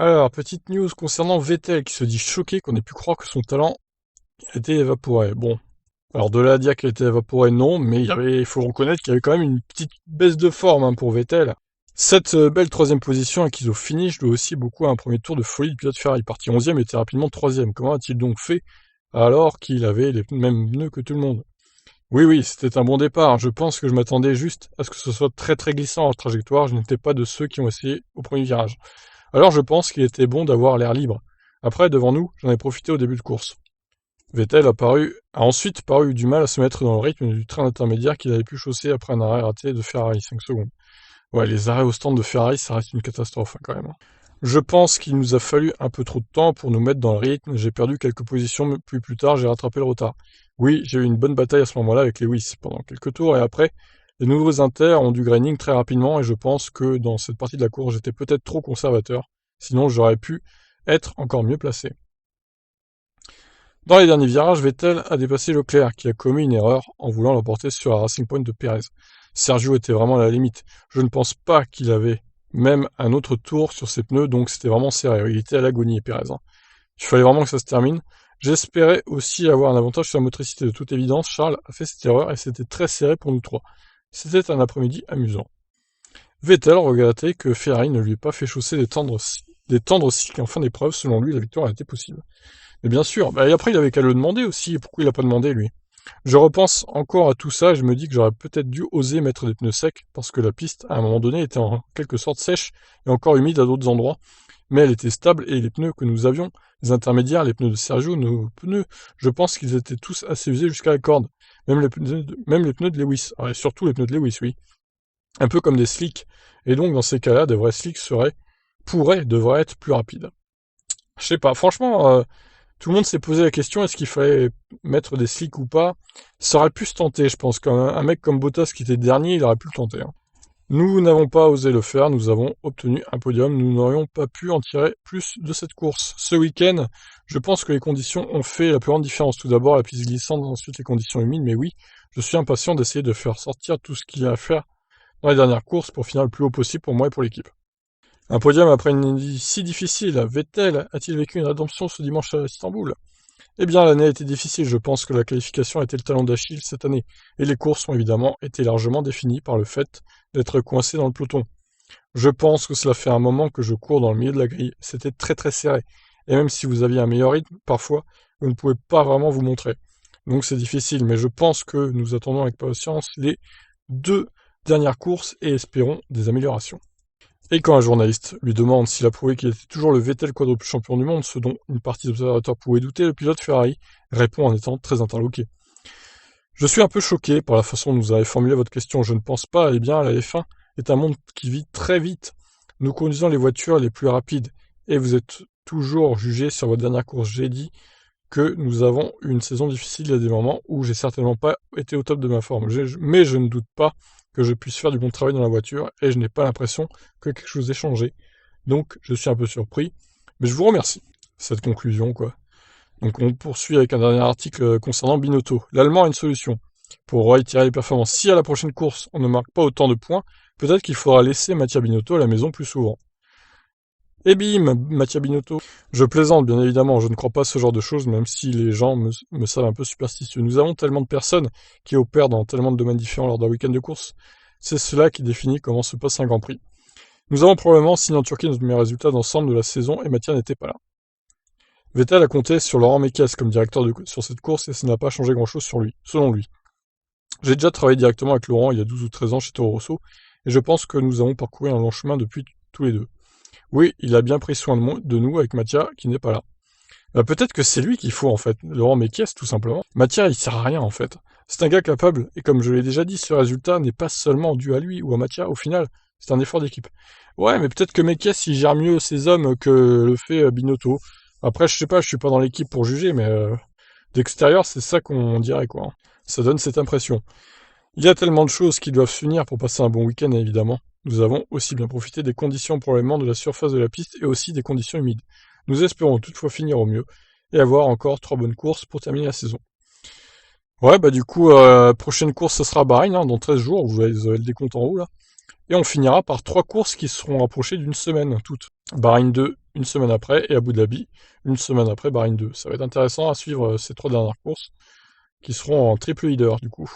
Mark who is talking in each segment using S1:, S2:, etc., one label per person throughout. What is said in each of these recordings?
S1: Alors, petite news concernant Vettel qui se dit choqué qu'on ait pu croire que son talent a été évaporé. Bon, alors de là à dire qu'il a été évaporé, non, mais il faut reconnaître qu'il y avait quand même une petite baisse de forme pour Vettel. Cette belle troisième position acquise au finish doit aussi beaucoup à un premier tour de folie du pilote Ferrari. Parti 11e et était rapidement troisième. Comment a-t-il donc fait alors qu'il avait les mêmes pneus que tout le monde? Oui, oui, c'était un bon départ. Je pense que je m'attendais juste à ce que ce soit très très glissant en trajectoire. Je n'étais pas de ceux qui ont essayé au premier virage. Alors je pense qu'il était bon d'avoir l'air libre. Après, devant nous, j'en ai profité au début de course. Vettel a ensuite paru du mal à se mettre dans le rythme du train intermédiaire qu'il avait pu chausser après un arrêt raté de Ferrari, 5 secondes. Ouais, les arrêts au stand de Ferrari, ça reste une catastrophe quand même. Je pense qu'il nous a fallu un peu trop de temps pour nous mettre dans le rythme. J'ai perdu quelques positions, mais plus tard, j'ai rattrapé le retard. Oui, j'ai eu une bonne bataille à ce moment-là avec Lewis pendant quelques tours, et après, les nouveaux inters ont du graining très rapidement, et je pense que dans cette partie de la course, j'étais peut-être trop conservateur. Sinon, j'aurais pu être encore mieux placé. Dans les derniers virages, Vettel a dépassé Leclerc, qui a commis une erreur en voulant l'emporter sur la Racing Point de Pérez. Sergio était vraiment à la limite. Je ne pense pas qu'il avait même un autre tour sur ses pneus, donc c'était vraiment serré. Il était à l'agonie, Pérez. Il fallait vraiment que ça se termine. J'espérais aussi avoir un avantage sur la motricité. De toute évidence, Charles a fait cette erreur et c'était très serré pour nous trois. C'était un après-midi amusant. Vettel regrettait que Ferrari ne lui ait pas fait chausser des tendres cycles en fin d'épreuve. Selon lui, la victoire a été possible. Mais bien sûr, et après il avait qu'à le demander aussi, pourquoi il a pas demandé lui? Je repense encore à tout ça et je me dis que j'aurais peut-être dû oser mettre des pneus secs, parce que la piste, à un moment donné, était en quelque sorte sèche et encore humide à d'autres endroits, mais elle était stable et les pneus que nous avions, les intermédiaires, les pneus de Sergio, nos pneus, je pense qu'ils étaient tous assez usés jusqu'à la corde, même les pneus de Lewis, et surtout les pneus de Lewis, oui, un peu comme des slicks, et donc dans ces cas-là, des vrais slicks devraient être plus rapides. Je sais pas, franchement, tout le monde s'est posé la question, est-ce qu'il fallait mettre des slicks ou pas? Ça aurait pu se tenter, je pense qu'un mec comme Bottas qui était dernier, il aurait pu le tenter. Hein. Nous n'avons pas osé le faire, nous avons obtenu un podium, nous n'aurions pas pu en tirer plus de cette course. Ce week-end, je pense que les conditions ont fait la plus grande différence. Tout d'abord la piste glissante, ensuite les conditions humides, mais oui, je suis impatient d'essayer de faire sortir tout ce qu'il y a à faire dans les dernières courses pour finir le plus haut possible pour moi et pour l'équipe. Un podium après une année si difficile, Vettel a-t-il vécu une rédemption ce dimanche à Istanbul? Eh bien, l'année a été difficile. Je pense que la qualification a été le talon d'Achille cette année. Et les courses ont évidemment été largement définies par le fait d'être coincé dans le peloton. Je pense que cela fait un moment que je cours dans le milieu de la grille. C'était très très serré. Et même si vous aviez un meilleur rythme, parfois, vous ne pouvez pas vraiment vous montrer. Donc c'est difficile, mais je pense que nous attendons avec patience les deux dernières courses et espérons des améliorations. Et quand un journaliste lui demande s'il a prouvé qu'il était toujours le Vettel quadruple champion du monde, ce dont une partie des observateurs pouvait douter, le pilote Ferrari répond en étant très interloqué. Je suis un peu choqué par la façon dont vous avez formulé votre question. Je ne pense pas, eh bien, la F1 est un monde qui vit très vite. Nous conduisons les voitures les plus rapides. Et vous êtes toujours jugé sur votre dernière course. J'ai dit que nous avons eu une saison difficile. Il y a des moments où j'ai certainement pas été au top de ma forme. Mais je ne doute pas que je puisse faire du bon travail dans la voiture et je n'ai pas l'impression que quelque chose ait changé. Donc je suis un peu surpris. Mais je vous remercie. Cette conclusion, quoi. Donc on poursuit avec un dernier article concernant Binotto. L'Allemand a une solution pour réitérer les performances. Si à la prochaine course on ne marque pas autant de points, peut-être qu'il faudra laisser Mattia Binotto à la maison plus souvent. Et bim, Mattia Binotto. Je plaisante, bien évidemment, je ne crois pas à ce genre de choses, même si les gens me savent un peu superstitieux. Nous avons tellement de personnes qui opèrent dans tellement de domaines différents lors d'un week-end de course. C'est cela qui définit comment se passe un Grand Prix. Nous avons probablement signé en Turquie notre meilleur résultat d'ensemble de la saison et Mattia n'était pas là. Vettel a compté sur Laurent Mekies comme directeur sur cette course et ça n'a pas changé grand-chose sur lui, selon lui. J'ai déjà travaillé directement avec Laurent il y a 12 ou 13 ans chez Toro Rosso et je pense que nous avons parcouru un long chemin depuis tous les deux. Oui, il a bien pris soin de nous avec Mathia qui n'est pas là. Peut-être que c'est lui qu'il faut en fait, Laurent Mekies tout simplement. Mathia il sert à rien en fait. C'est un gars capable et comme je l'ai déjà dit, ce résultat n'est pas seulement dû à lui ou à Mathia, au final, c'est un effort d'équipe. Ouais, mais peut-être que Mekies il gère mieux ses hommes que le fait Binotto. Après, je sais pas, je suis pas dans l'équipe pour juger, mais d'extérieur, c'est ça qu'on dirait quoi. Hein. Ça donne cette impression. Il y a tellement de choses qui doivent s'unir pour passer un bon week-end, évidemment. Nous avons aussi bien profité des conditions probablement de la surface de la piste et aussi des conditions humides. Nous espérons toutefois finir au mieux et avoir encore 3 bonnes courses pour terminer la saison. Ouais, bah du coup, prochaine course, ce sera Bahreïn, hein, dans 13 jours, vous avez le décompte en haut là. Et on finira par 3 courses qui seront rapprochées d'une semaine toutes. Bahreïn 2, une semaine après, et Abu Dhabi, une semaine après Bahreïn 2. Ça va être intéressant à suivre ces 3 dernières courses, qui seront en triple leader du coup.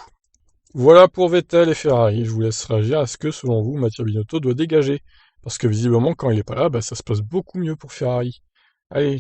S1: Voilà pour Vettel et Ferrari. Je vous laisse réagir. Est-ce que, selon vous, Mattia Binotto doit dégager? Parce que visiblement, quand il est pas là, bah, ça se passe beaucoup mieux pour Ferrari. Allez,